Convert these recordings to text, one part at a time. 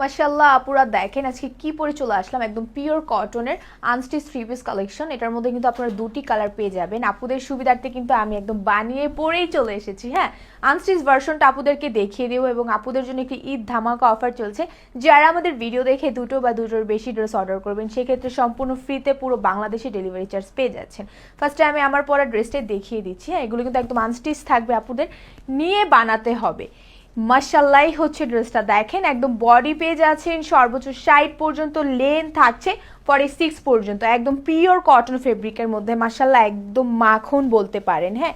মাশাআল্লাহ আপুরা দেখেন আজকে কি পরে চলে আসলাম একদম পিওর কটনের আনস্টিচ থ্রি পিস কালেকশন। এটার মধ্যে কিন্তু আপনারা দুটি কালার পেয়ে যাবেন। আপুদের সুবিধার্থে কিন্তু আমি একদম বানিয়ে পরেই চলে এসেছি। হ্যাঁ, আনস্টিচ ভার্সনটা আপুদেরকে দেখিয়ে দেবো এবং আপুদের জন্য একটি ঈদ ধামাকা অফার চলছে। যারা আমাদের ভিডিও দেখে দুটো বা দুটোর বেশি ড্রেস অর্ডার করবেন সেক্ষেত্রে সম্পূর্ণ ফ্রিতে পুরো বাংলাদেশে ডেলিভারি চার্জ পেয়ে যাচ্ছেন। ফার্স্টে আমি আমার পরা ড্রেসটাই দেখিয়ে দিচ্ছি। হ্যাঁ, এগুলো কিন্তু একদম আনস্টিচ থাকবে, আপুদের নিয়ে বানাতে হবে। মাশাআল্লাহ হচ্ছে ড্রেসটা দেখেন, একদম বডি পেয়ে যাচ্ছেন সর্বোচ্চ 60 পর্যন্ত, লেন থাকছে 46 পর্যন্ত, একদম পিওর কটন ফেব্রিকের মধ্যে। মাশাআল্লাহ একদম মাখন বলতে পারেন। হ্যাঁ,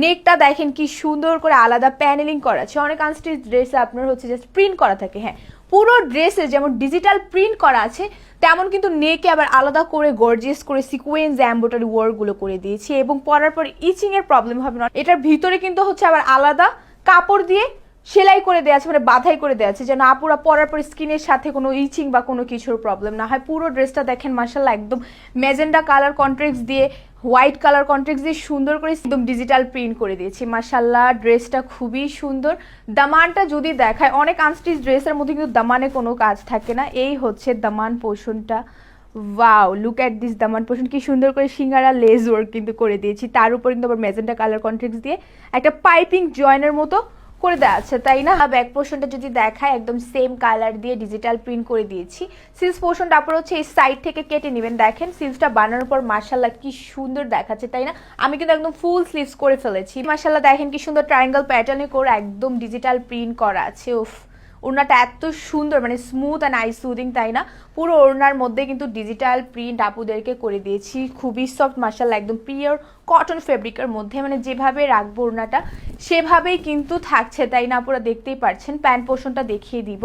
নেকটা দেখেন কি সুন্দর করে আলাদা প্যানেলিং করা আছে। অনেক আনস্টিচ ড্রেসে আপনার হচ্ছে জাস্ট প্রিন্ট করা থাকে। হ্যাঁ, পুরো ড্রেসে যেমন ডিজিটাল প্রিন্ট করা আছে তেমন কিন্তু নেকে আবার আলাদা করে গর্জিয়াস করে সিকোয়েন্স এমব্রয়ডারি ওয়ার্কগুলো করে দিয়েছি এবং পরার পর ইচিং এর প্রবলেম হবে না। এটার ভিতরে কিন্তু হচ্ছে আবার আলাদা কাপড় দিয়ে সেলাই করে দেওয়া আছে, মানে বাধাই করে দেওয়া আছে যেন আপুরা পরার পর স্কিনের সাথে কোনো ইচিং বা কোনো কিছুর প্রবলেম না হয়। পুরো ড্রেসটা দেখেন মাশাআল্লাহ একদম ম্যাজেন্ডা কালার কন্ট্রাস্ট দিয়ে, হোয়াইট কালার কন্ট্রাস্ট দিয়ে সুন্দর করে একদম ডিজিটাল প্রিন্ট করে দিয়েছি। মাশাআল্লাহ ড্রেসটা খুবই সুন্দর। দামানটা যদি দেখায়, অনেক আনস্টিচ ড্রেসের মধ্যে কিন্তু দামানে কোনো কাজ থাকে না। এই হচ্ছে দামান পোর্শনটা। Wow, look at this Daman portion, কি সুন্দর করে সিঙ্গারা লেস ওয়ার্ক কিন্তু করে দিয়েছি। তার উপর কিন্তু আবার ম্যাজেন্ডা কালার কন্ট্রাস্ট দিয়ে একটা পাইপিং জয়েনের মতো করে দেওয়া আছে, তাই না? ব্যাক পোর্শনটা যদি দেখায় একদম সেম কালার দিয়ে ডিজিটাল প্রিন্ট করে দিয়েছি। সিলস পোর্শনটা আপনারা হচ্ছে এই সাইড থেকে কেটে নেবেন। দেখেন সিলসটা বানানোর পর মাশাআল্লাহ কি সুন্দর দেখাচ্ছে, তাই না? আমি কিন্তু একদম ফুল স্লিভস করে ফেলেছি। মাশাআল্লাহ দেখেন কি সুন্দর ট্রায়াঙ্গেল প্যাটার্নে করে একদম ডিজিটাল প্রিন্ট করা আছে। উফ, ওড়নাটা এত সুন্দর, মানে স্মুথ অ্যান্ড আই সুদিং, তাই না? পুরো ওড়নার মধ্যে কিন্তু ডিজিটাল প্রিন্ট আপুদেরকে করে দিয়েছি। খুবই সফট মাশাআল্লাহ, একদম পিওর কটন ফেব্রিকের মধ্যে, মানে যেভাবে রাখবো ওড়নাটা সেভাবেই কিন্তু থাকছে, তাই না? আপুরা দেখতেই পাচ্ছেন। প্যান্ট পোর্শনটা দেখিয়ে দিব।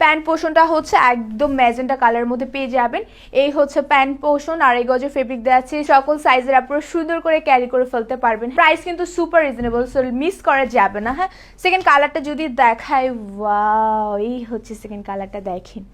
প্যান্ট পোর্শনটা হচ্ছে একদম ম্যাজেন্টা কালারের মধ্যে পেয়ে যাবেন। এই হচ্ছে প্যান্ট পোর্শন, আর এই গজে ফেব্রিক দেওয়া আছে। সকল সাইজের আপনারা সুন্দর করে ক্যারি করে ফেলতে পারবেন। প্রাইস কিন্তু সুপার রিজনেবল, সো মিস করা যাবে না। হ্যাঁ, সেকেন্ড কালারটা যদি দেখায়, ওয়াও, এই হচ্ছে সেকেন্ড কালারটা দেখেন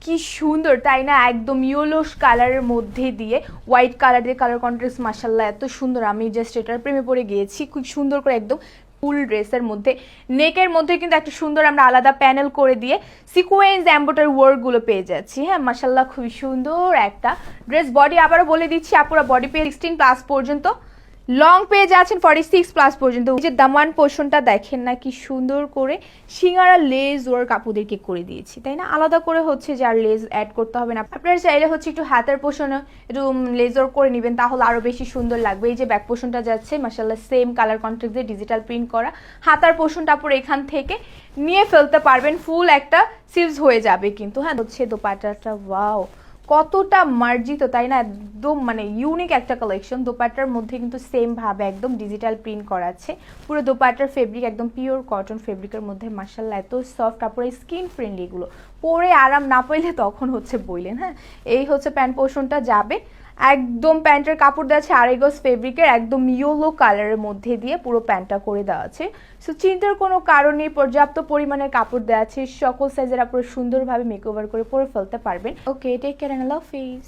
কি সুন্দর, তাই না? একদম ইয়েলোস কালারের মধ্যে দিয়ে হোয়াইট কালার দিয়ে কালার কন্ট্রাস্ট, মাশাআল্লাহ এত সুন্দর। আমি জাস্ট এটার প্রেমে পড়ে গিয়েছি। খুব সুন্দর করে একদম ফুল ড্রেসের মধ্যে নেকের মধ্যে কিন্তু একটা সুন্দর আমরা আলাদা প্যানেল করে দিয়ে সিকোয়েন্স এমব্রয়ডারি ওয়ার্কগুলো পেয়ে যাচ্ছি। হ্যাঁ, মাশাআল্লাহ খুবই সুন্দর একটা ড্রেস। বডি আবারও বলে দিচ্ছি আপুরা, বডি পেয়ে 16+ পর্যন্ত, লং পেয়ে যাচ্ছেন 46+ পর্যন্ত। এই যে দামান পোর্শনটা দেখেন না কি সুন্দর করে সিঙ্গারা লেস ওয়ার্ক আপুদেরকে করে দিয়েছি, তাই না? আলাদা করে হচ্ছে যে আর লেস অ্যাড করতে হবে না। আপনারা চাইলে হচ্ছে একটু হাতের পোর্শনে একটু লেস ওয়ার্ক করে নেবেন, তাহলে আরো বেশি সুন্দর লাগবে। এই যে ব্যাক পোর্শনটা যাচ্ছে মাশাআল্লাহ সেম কালার কন্ট্রাস্ট দিয়ে ডিজিটাল প্রিন্ট করা। হাতার পোর্শনটা পুরো এখান থেকে নিয়ে ফেলতে পারবেন, ফুল একটা সিলস হয়ে যাবে কিন্তু। হ্যাঁ, হচ্ছে দোপাট্টাটা, ওয়াও কতটা মার্জিত, তাই না? একদম মানে ইউনিক একটা কালেকশন। দোপাট্টার মধ্যে কিন্তু সেম ভাবে একদম ডিজিটাল প্রিন্ট করা আছে। পুরো দোপাট্টার ফেব্রিক একদম পিওর কটন ফেব্রিকের মধ্যে। মাশাআল্লাহ এত সফট, তারপরে স্কিন ফ্রেন্ডলি, এগুলো পরে আরাম না পাইলে তখন হচ্ছে বইলেন। হ্যাঁ, এই হচ্ছে প্যান্ট পোর্শনটা যাবে। একদম প্যান্টের কাপড় দেওয়া আছে আড়াই গজ ফেব্রিকের, একদম ইয়েলো কালারের মধ্যে দিয়ে পুরো প্যান্টটা করে দেওয়া আছে। সো চিন্তার কোনো কারণ নেই, পর্যাপ্ত পরিমাণের কাপড় দেওয়া আছে। সকল সাইজের আপনারা সুন্দরভাবে মেকওভার করে পরে ফেলতে পারবেন। ওকে, টেক কেয়ার এন্ড আল্লাহ হাফেজ।